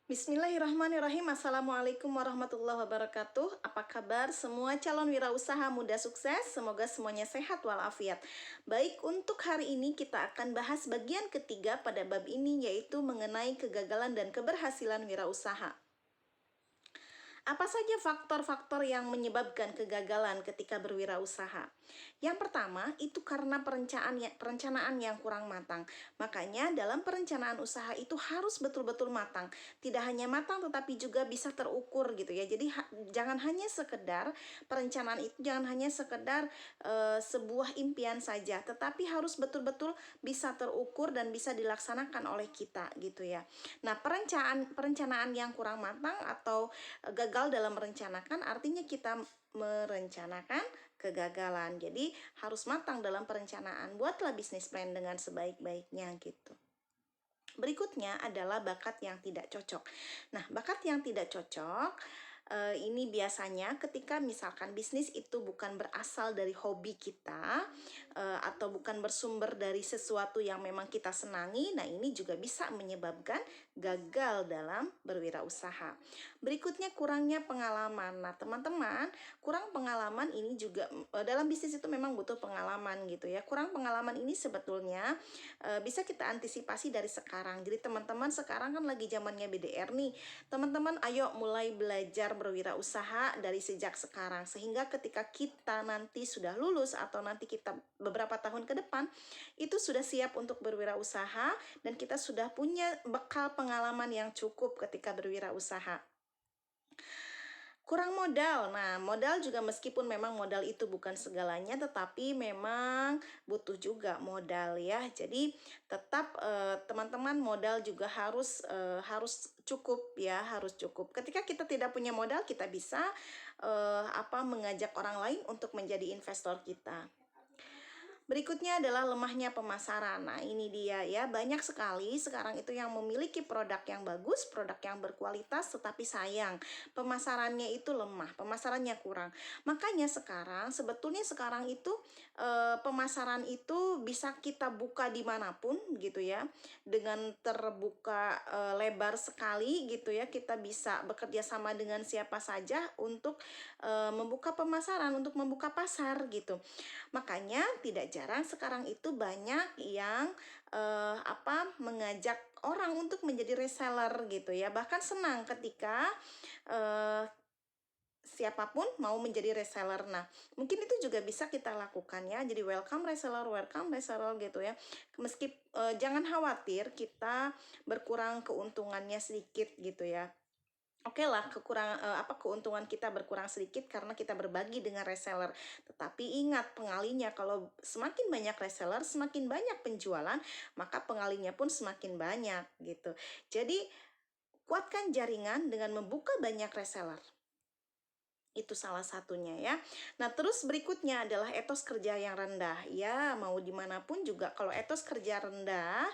Bismillahirrahmanirrahim. Assalamualaikum warahmatullahi wabarakatuh. Apa kabar semua calon wirausaha muda sukses? Semoga semuanya sehat walafiat. Baik, untuk hari ini kita akan bahas bagian ketiga pada bab ini, yaitu mengenai kegagalan dan keberhasilan wirausaha. Apa saja faktor-faktor yang menyebabkan kegagalan ketika berwirausaha? Yang pertama, itu karena perencanaan yang kurang matang. Makanya dalam perencanaan usaha itu harus betul-betul matang. Tidak hanya matang tetapi juga bisa terukur gitu ya. Jadi jangan hanya sekedar perencanaan itu, jangan hanya sekedar sebuah impian saja, tetapi harus betul-betul bisa terukur dan bisa dilaksanakan oleh kita gitu ya. Nah, perencanaan yang kurang matang atau gagal dalam merencanakan artinya kita merencanakan kegagalan. Jadi harus matang dalam perencanaan. Buatlah bisnis plan dengan sebaik-baiknya gitu. Berikutnya adalah bakat yang tidak cocok. Nah, bakat yang tidak cocok ini biasanya ketika misalkan bisnis itu bukan berasal dari hobi kita atau bukan bersumber dari sesuatu yang memang kita senangi. Nah, ini juga bisa menyebabkan gagal dalam berwirausaha. Berikutnya, kurangnya pengalaman. Nah, teman-teman, kurang pengalaman ini juga dalam bisnis itu memang butuh pengalaman gitu ya. Kurang pengalaman ini sebetulnya bisa kita antisipasi dari sekarang. Jadi teman-teman sekarang kan lagi zamannya BDR nih. Teman-teman ayo mulai belajar berwirausaha dari sejak sekarang, sehingga ketika kita nanti sudah lulus atau nanti kita beberapa tahun ke depan itu sudah siap untuk berwirausaha dan kita sudah punya bekal pengalaman yang cukup ketika berwirausaha. Kurang modal. Nah, modal juga meskipun memang modal itu bukan segalanya, tetapi memang butuh juga modal ya. Jadi tetap teman-teman modal juga harus cukup ya, harus cukup. Ketika kita tidak punya modal, kita bisa mengajak orang lain untuk menjadi investor kita. Berikutnya adalah lemahnya pemasaran. Nah, ini dia ya, banyak sekali sekarang itu yang memiliki produk yang bagus, produk yang berkualitas, tetapi sayang pemasarannya itu lemah, pemasarannya kurang. Makanya sebetulnya sekarang itu pemasaran itu bisa kita buka dimanapun gitu ya, dengan terbuka lebar sekali gitu ya, kita bisa bekerja sama dengan siapa saja untuk membuka pemasaran, untuk membuka pasar gitu. Makanya tidak jarang sekarang itu banyak yang mengajak orang untuk menjadi reseller gitu ya. Bahkan senang ketika siapapun mau menjadi reseller. Nah, mungkin itu juga bisa kita lakukan ya. Jadi welcome reseller gitu ya. Jangan khawatir kita berkurang keuntungannya sedikit gitu ya. Oke lah, keuntungan kita berkurang sedikit karena kita berbagi dengan reseller. Tetapi ingat, pengalinya kalau semakin banyak reseller, semakin banyak penjualan, maka pengalinya pun semakin banyak gitu. Jadi kuatkan jaringan dengan membuka banyak reseller. Itu salah satunya ya. Nah, terus berikutnya adalah etos kerja yang rendah. Ya, mau dimanapun juga kalau etos kerja rendah,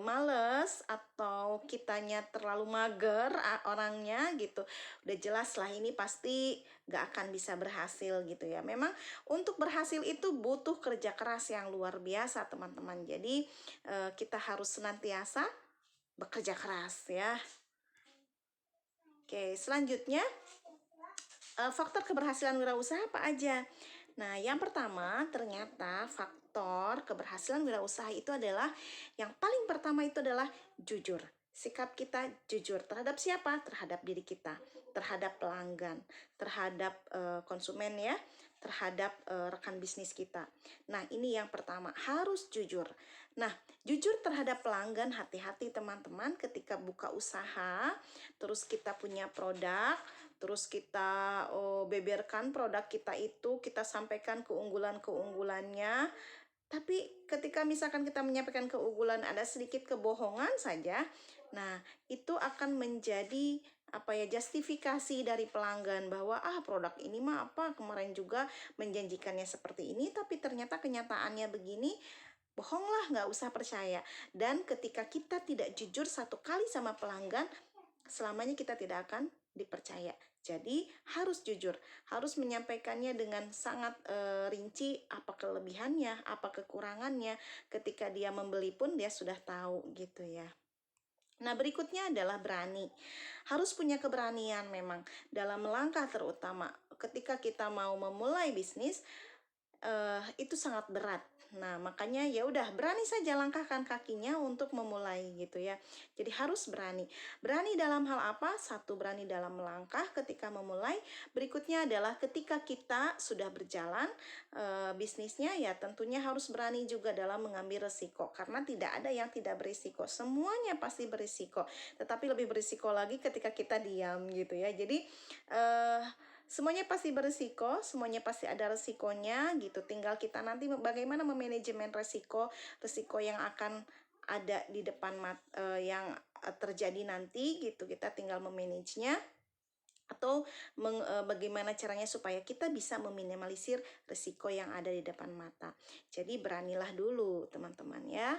males atau kitanya terlalu mager orangnya gitu, udah jelas lah ini pasti gak akan bisa berhasil gitu ya. Memang untuk berhasil itu butuh kerja keras yang luar biasa teman-teman. Jadi kita harus senantiasa bekerja keras ya. Oke, selanjutnya faktor keberhasilan wirausaha apa aja? Nah, yang pertama ternyata faktor keberhasilan wirausaha itu adalah, yang paling pertama itu adalah jujur. Sikap kita jujur terhadap siapa? Terhadap diri kita, terhadap pelanggan, terhadap konsumen ya, terhadap rekan bisnis kita. Nah, ini yang pertama, harus jujur. Nah, jujur terhadap pelanggan, hati-hati teman-teman ketika buka usaha, terus kita punya produk, terus kita beberkan produk kita itu, kita sampaikan keunggulan-keunggulannya. Tapi ketika misalkan kita menyampaikan keunggulan ada sedikit kebohongan saja, nah itu akan menjadi justifikasi dari pelanggan bahwa produk ini mah kemarin juga menjanjikannya seperti ini, tapi ternyata kenyataannya begini. Bohonglah, nggak usah percaya. Dan ketika kita tidak jujur satu kali sama pelanggan, selamanya kita tidak akan dipercaya. Jadi harus jujur, harus menyampaikannya dengan sangat rinci apa kelebihannya, apa kekurangannya. Ketika dia membeli pun dia sudah tahu gitu ya. Nah, berikutnya adalah berani. Harus punya keberanian memang dalam melangkah, terutama ketika kita mau memulai bisnis, itu sangat berat. Nah, makanya ya udah berani saja langkahkan kakinya untuk memulai gitu ya. Jadi harus berani. Berani dalam hal apa? Satu, berani dalam melangkah ketika memulai. Berikutnya adalah ketika kita sudah berjalan bisnisnya, ya tentunya harus berani juga dalam mengambil resiko. Karena tidak ada yang tidak berisiko. Semuanya pasti berisiko. Tetapi lebih berisiko lagi ketika kita diam gitu ya. Jadi semuanya pasti berisiko, semuanya pasti ada resikonya gitu. Tinggal kita nanti bagaimana memanajemen resiko yang akan ada di depan yang terjadi nanti gitu. Kita tinggal memanagenya atau bagaimana caranya supaya kita bisa meminimalisir risiko yang ada di depan mata. Jadi beranilah dulu teman-teman ya.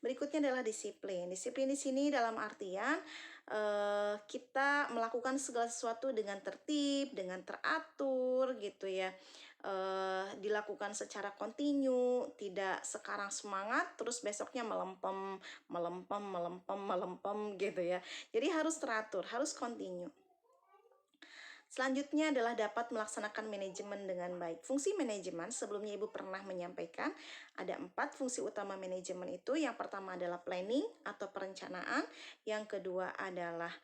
Berikutnya adalah disiplin. Disiplin di sini dalam artian kita melakukan segala sesuatu dengan tertib, dengan teratur gitu ya. Dilakukan secara kontinu, tidak sekarang semangat terus besoknya melempem gitu ya. Jadi harus teratur, harus kontinu. Selanjutnya adalah dapat melaksanakan manajemen dengan baik. Fungsi manajemen, sebelumnya Ibu pernah menyampaikan, ada 4 fungsi utama manajemen itu. Yang pertama adalah planning atau perencanaan. Yang kedua adalah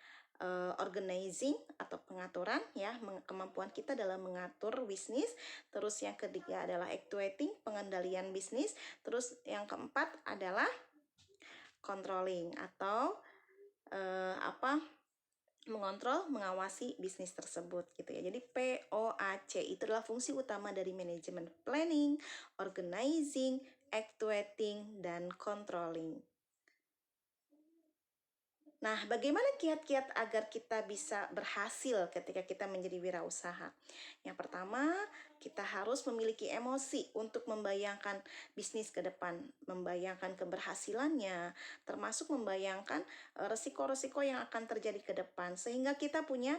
organizing atau pengaturan, ya, kemampuan kita dalam mengatur bisnis. Terus yang ketiga adalah actuating, pengendalian bisnis. Terus yang keempat adalah controlling atau mengontrol, mengawasi bisnis tersebut gitu ya. Jadi POAC itu adalah fungsi utama dari manajemen: planning, organizing, actuating, dan controlling. Nah, bagaimana kiat-kiat agar kita bisa berhasil ketika kita menjadi wirausaha? Yang pertama, kita harus memiliki emosi untuk membayangkan bisnis ke depan, membayangkan keberhasilannya, termasuk membayangkan resiko-resiko yang akan terjadi ke depan, sehingga kita punya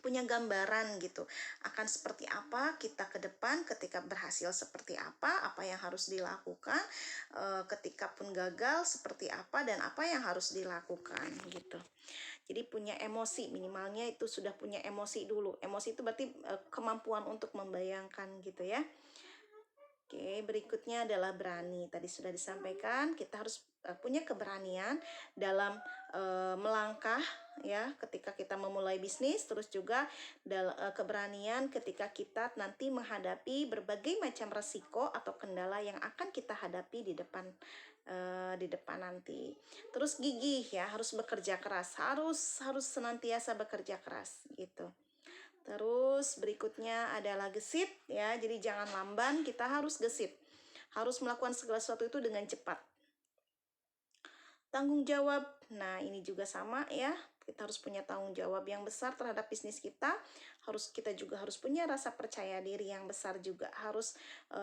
punya gambaran gitu akan seperti apa kita ke depan. Ketika berhasil seperti apa yang harus dilakukan, ketika pun gagal seperti apa dan apa yang harus dilakukan gitu. Jadi punya emosi, minimalnya itu sudah punya emosi dulu. Emosi itu berarti kemampuan untuk membayangkan gitu ya. Oke, berikutnya adalah berani. Tadi sudah disampaikan, kita harus punya keberanian dalam melangkah ya ketika kita memulai bisnis, terus juga keberanian ketika kita nanti menghadapi berbagai macam resiko atau kendala yang akan kita hadapi di depan nanti. Terus gigih ya, harus bekerja keras, harus senantiasa bekerja keras gitu. Terus berikutnya adalah gesit ya. Jadi jangan lamban, kita harus gesit. Harus melakukan segala sesuatu itu dengan cepat. Tanggung jawab. Nah, ini juga sama ya. Kita harus punya tanggung jawab yang besar terhadap bisnis kita. Kita juga harus punya rasa percaya diri yang besar juga.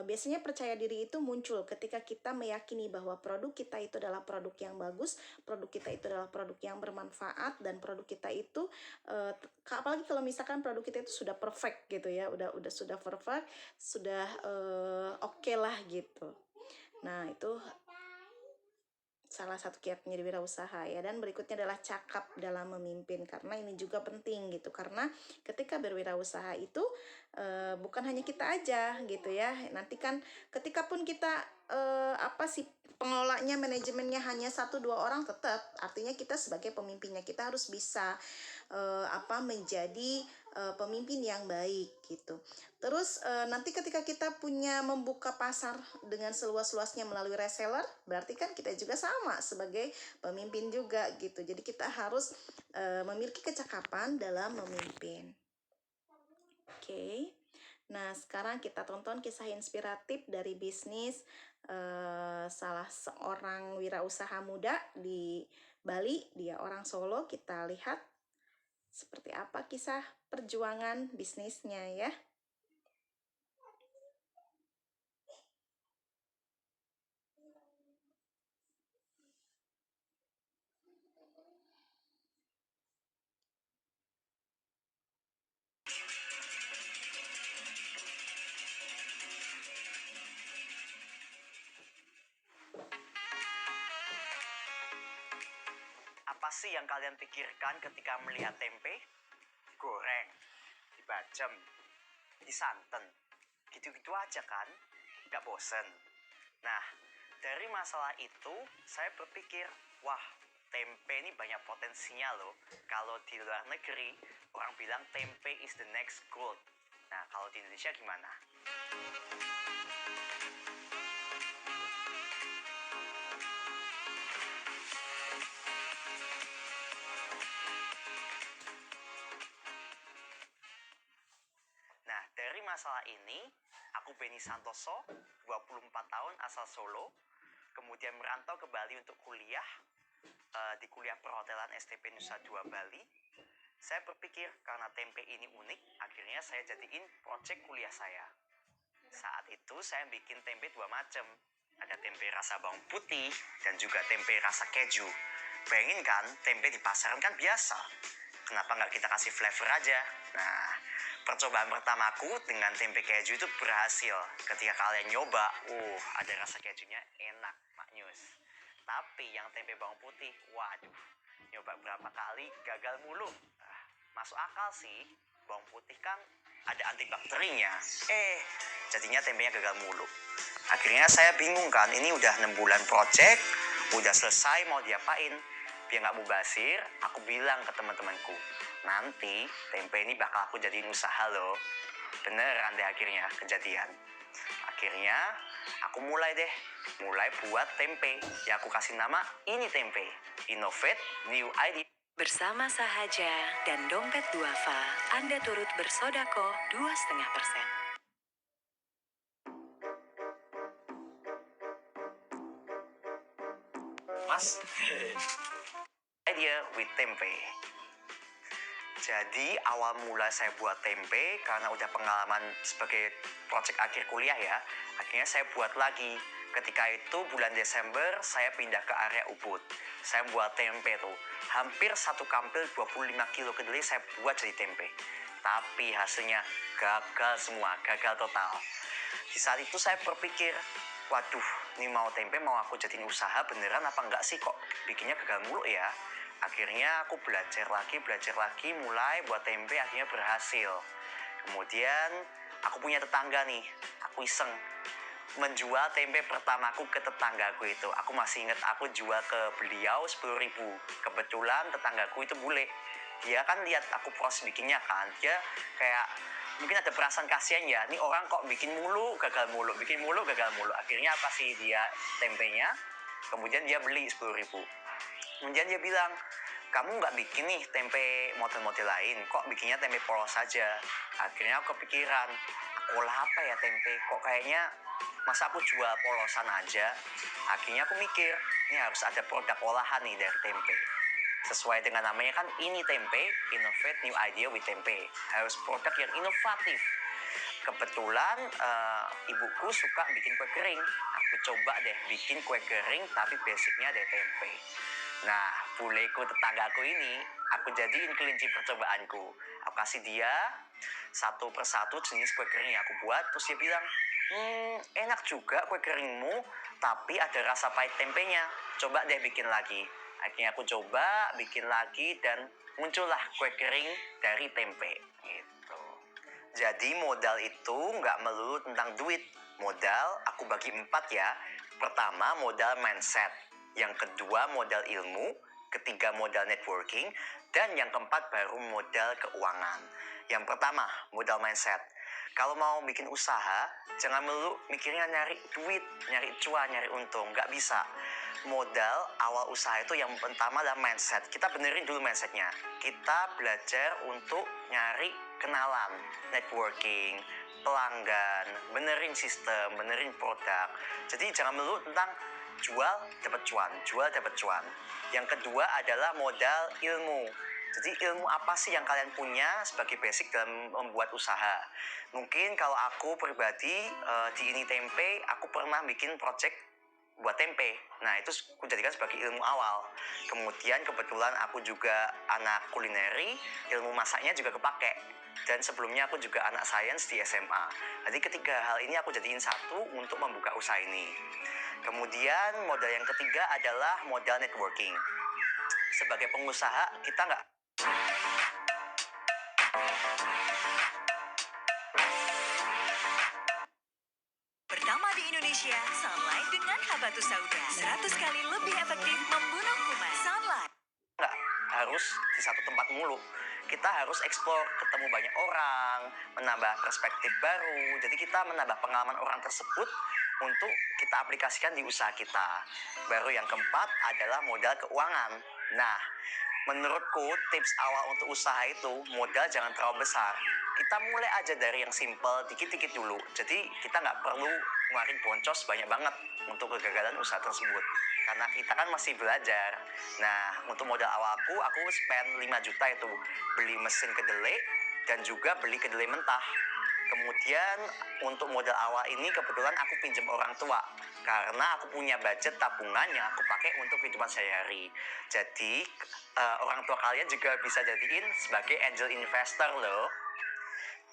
Biasanya percaya diri itu muncul ketika kita meyakini bahwa produk kita itu adalah produk yang bagus, produk kita itu adalah produk yang bermanfaat, dan produk kita itu apalagi kalau misalkan produk kita itu sudah perfect gitu ya, sudah perfect, sudah oke lah gitu. Nah, itu salah satu kiat menjadi wirausaha ya. Dan berikutnya adalah cakap dalam memimpin, karena ini juga penting gitu. Karena ketika berwirausaha itu bukan hanya kita aja gitu ya. Nanti kan ketika pun kita pengelolanya, manajemennya hanya 1-2 orang, tetap artinya kita sebagai pemimpinnya kita harus bisa menjadi pemimpin yang baik gitu. Terus nanti ketika kita membuka pasar dengan seluas-luasnya melalui reseller, berarti kan kita juga sama sebagai pemimpin juga gitu. Jadi kita harus memiliki kecakapan dalam memimpin. Oke. Nah, sekarang kita tonton kisah inspiratif dari bisnis salah seorang wirausaha muda di Bali. Dia orang Solo. Kita lihat seperti apa kisah perjuangan bisnisnya ya. Apa sih yang kalian pikirkan ketika melihat tempe? Digoreng, dibacem, disanten, gitu-gitu aja kan? Gak bosen? Nah, dari masalah itu saya berpikir, wah, tempe ini banyak potensinya loh. Kalau di luar negeri, orang bilang tempe is the next gold. Nah, kalau di Indonesia gimana? Nah, dari masalah ini, aku Beni Santoso, 24 tahun, asal Solo, kemudian merantau ke Bali untuk kuliah, di kuliah perhotelan STP Nusa Dua Bali. Saya berpikir karena tempe ini unik, akhirnya saya jadiin proyek kuliah saya. Saat itu saya bikin tempe dua macam. Ada tempe rasa bawang putih dan juga tempe rasa keju. Bayangin kan, tempe di pasaran kan biasa. Kenapa nggak kita kasih flavor aja? Nah, percobaan pertamaku dengan tempe keju itu berhasil. Ketika kalian nyoba, ada rasa kejunya enak, maknyus. Tapi yang tempe bawang putih, waduh, nyoba berapa kali gagal mulu. Masuk akal sih, bawang putih kan ada antibakterinya. Jadinya tempenya gagal mulu. Akhirnya saya bingung kan, ini udah 6 bulan project, udah selesai mau diapain. Biar nggak mubazir, aku bilang ke teman-temanku, nanti tempe ini bakal aku jadiin usaha loh. Beneran deh akhirnya kejadian. Akhirnya aku mulai buat tempe yang aku kasih nama Ini Tempe, Innovate New Idea. Bersama Sahaja dan Dompet Duafa, Anda turut bersodako 2,5%. Mas, idea with tempe. Jadi awal mula saya buat tempe karena udah pengalaman sebagai proyek akhir kuliah ya. Akhirnya saya buat lagi. Ketika itu bulan Desember saya pindah ke area Ubud. Saya buat tempe tuh. Hampir satu kampil 25 kilo kedelai saya buat jadi tempe. Tapi hasilnya gagal semua, gagal total. Di saat itu saya berpikir, waduh, ini mau tempe mau aku jadiin usaha beneran apa enggak sih, kok bikinnya gagal mulu ya. Akhirnya aku belajar lagi, mulai buat tempe, akhirnya berhasil. Kemudian aku punya tetangga nih, aku iseng menjual tempe pertamaku ke tetanggaku itu. Aku masih ingat aku jual ke beliau 10.000. Kebetulan tetanggaku itu bule. Dia kan lihat aku proses bikinnya kan, dia kayak mungkin ada perasaan kasihan ya, ini orang kok bikin mulu gagal mulu. Akhirnya aku kasih dia tempenya, kemudian dia beli 10.000. Kemudian dia bilang, kamu nggak bikin nih tempe model-model lain, kok bikinnya tempe polos saja. Akhirnya aku kepikiran, aku olah apa ya tempe, kok kayaknya masa aku jual polosan aja. Akhirnya aku mikir, ini harus ada produk olahan nih dari tempe. Sesuai dengan namanya kan Ini Tempe, Innovate New Idea with Tempe. Harus produk yang inovatif. Kebetulan ibuku suka bikin kue kering. Aku coba deh bikin kue kering tapi basicnya dari tempe. Nah, buleku tetanggaku ini aku jadiin kelinci percobaanku. Aku kasih dia satu persatu jenis kue kering yang aku buat. Terus dia bilang, enak juga kue keringmu, tapi ada rasa pahit tempenya. Coba deh bikin lagi. Akhirnya aku coba bikin lagi dan muncullah kue kering dari tempe. Gitu. Jadi modal itu nggak melulu tentang duit. Modal aku bagi 4 ya. Pertama modal mindset. Yang kedua modal ilmu. Ketiga modal networking. Dan yang keempat baru modal keuangan. Yang pertama modal mindset. Kalau mau bikin usaha, jangan melulu mikirnya nyari duit, nyari cuan, nyari untung. Nggak bisa. Modal awal usaha itu yang pertama adalah mindset. Kita benerin dulu mindsetnya. Kita belajar untuk nyari kenalan, networking, pelanggan, benerin sistem, benerin produk. Jadi jangan melulu tentang jual dapat cuan. Yang kedua adalah modal ilmu. Jadi ilmu apa sih yang kalian punya sebagai basic dalam membuat usaha? Mungkin kalau aku pribadi di Ini Tempe, aku pernah bikin project buat tempe. Nah, itu aku jadikan sebagai ilmu awal. Kemudian kebetulan aku juga anak kulineri, ilmu masaknya juga kepake. Dan sebelumnya aku juga anak sains di SMA. Jadi ketiga hal ini aku jadiin satu untuk membuka usaha ini. Kemudian modal yang ketiga adalah modal networking. sebagai pengusaha kita nggak Pertama di Indonesia, Sunlight dengan Habatus Sauda. 100 kali lebih efektif membunuh kuman. Sunlight. harus di satu tempat mulu. Kita harus explore, ketemu banyak orang, menambah perspektif baru. Jadi kita menambah pengalaman orang tersebut untuk kita aplikasikan di usaha kita. Baru yang keempat adalah modal keuangan. Nah, menurutku tips awal untuk usaha itu modal jangan terlalu besar. Kita mulai aja dari yang simple, dikit-dikit dulu. Jadi kita nggak perlu ngeluarin boncos banyak banget untuk kegagalan usaha tersebut. Karena kita kan masih belajar. Nah, untuk modal awalku, aku spend 5 juta itu. Beli mesin kedelai dan juga beli kedelai mentah. Kemudian untuk modal awal ini kebetulan aku pinjam orang tua. Karena aku punya budget tabungan yang aku pakai untuk kehidupan sehari-hari. Jadi, orang tua kalian juga bisa jadiin sebagai angel investor loh.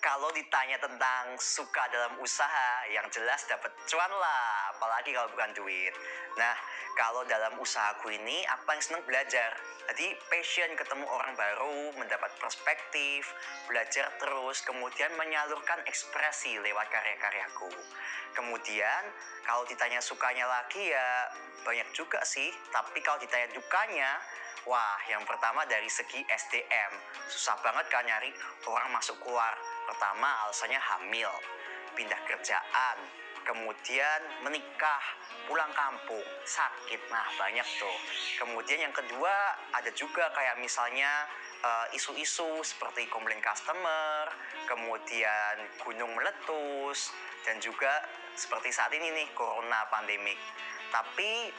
Kalau ditanya tentang suka dalam usaha, yang jelas dapat cuan lah, apalagi kalau bukan duit. Nah, kalau dalam usahaku ini, aku paling senang belajar. Jadi, passion ketemu orang baru, mendapat perspektif, belajar terus, kemudian menyalurkan ekspresi lewat karya-karyaku. Kemudian, kalau ditanya sukanya lagi ya banyak juga sih, tapi kalau ditanya dukanya, wah, yang pertama dari segi SDM. Susah banget kan nyari orang masuk keluar. Pertama alasannya hamil, pindah kerjaan, kemudian menikah, pulang kampung, sakit. Nah, banyak tuh. Kemudian yang kedua ada juga kayak misalnya isu-isu seperti komplain customer, kemudian gunung meletus, dan juga seperti saat ini nih, corona pandemik. Tapi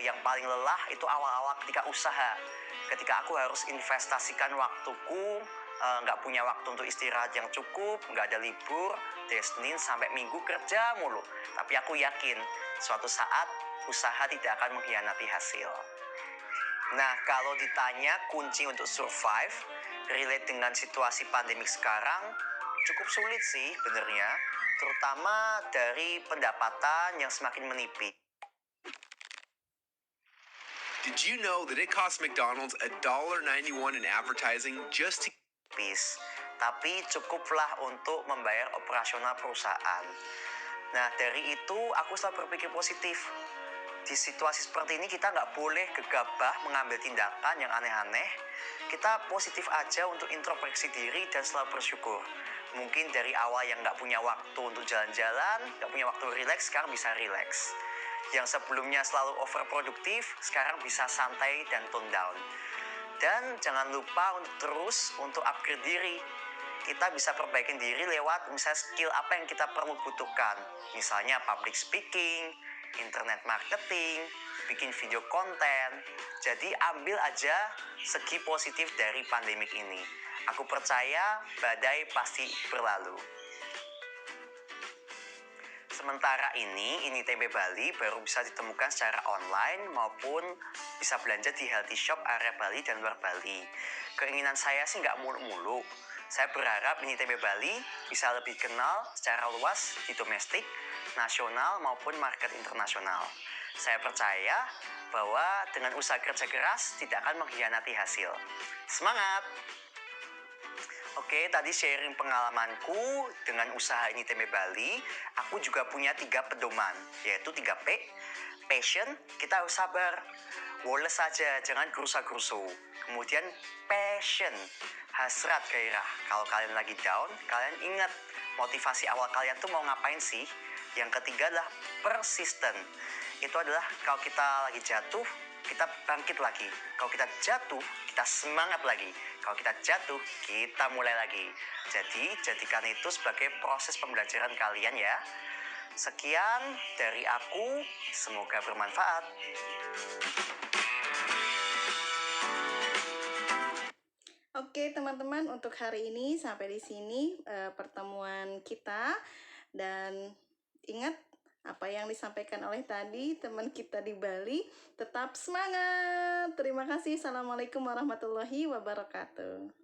yang paling lelah itu awal-awal ketika usaha. Ketika aku harus investasikan waktuku, nggak punya waktu untuk istirahat yang cukup, nggak ada libur, dari Senin sampai Minggu kerja mulu. Tapi aku yakin, suatu saat usaha tidak akan mengkhianati hasil. Nah, kalau ditanya kunci untuk survive, relate dengan situasi pandemik sekarang, cukup sulit sih benernya, terutama dari pendapatan yang semakin menipis. Did you know that it costs McDonald's $1.91 in advertising just to Tapi cukuplah untuk membayar operasional perusahaan. Nah, dari itu aku selalu berpikir positif. Di situasi seperti ini kita nggak boleh gegabah mengambil tindakan yang aneh-aneh. Kita positif aja untuk introspeksi diri dan selalu bersyukur. Mungkin dari awal yang nggak punya waktu untuk jalan-jalan, nggak punya waktu rileks, sekarang bisa rileks. Yang sebelumnya selalu overproduktif, sekarang bisa santai dan tone down. Dan jangan lupa untuk terus untuk upgrade diri. Kita bisa perbaikin diri lewat misalnya skill apa yang kita perlu butuhkan. Misalnya public speaking, internet marketing, bikin video konten. Jadi ambil aja segi positif dari pandemik ini. Aku percaya badai pasti berlalu. Sementara ini tempe Bali baru bisa ditemukan secara online maupun bisa belanja di healthy shop area Bali dan luar Bali. Keinginan saya sih nggak muluk-muluk. Saya berharap ini tempe Bali bisa lebih kenal secara luas di domestik, nasional maupun market internasional. Saya percaya bahwa dengan usaha kerja keras tidak akan mengkhianati hasil. Semangat! Oke, tadi sharing pengalamanku dengan usaha ini tempe Bali. Aku juga punya 3 pedoman, yaitu 3P. Passion, kita harus sabar. Woles saja, jangan gerusa-gerusu. Kemudian passion, hasrat gairah. Kalau kalian lagi down, kalian ingat motivasi awal kalian tuh mau ngapain sih? Yang ketiga adalah persistent. Itu adalah kalau kita lagi jatuh, kita bangkit lagi. Kalau kita jatuh, kita semangat lagi. Kalau kita jatuh, kita mulai lagi. Jadi, jadikan itu sebagai proses pembelajaran kalian ya. Sekian dari aku, semoga bermanfaat. Oke, teman-teman, untuk hari ini sampai di sini pertemuan kita. Dan ingat apa yang disampaikan oleh tadi teman kita di Bali, tetap semangat. Terima kasih. Assalamualaikum warahmatullahi wabarakatuh.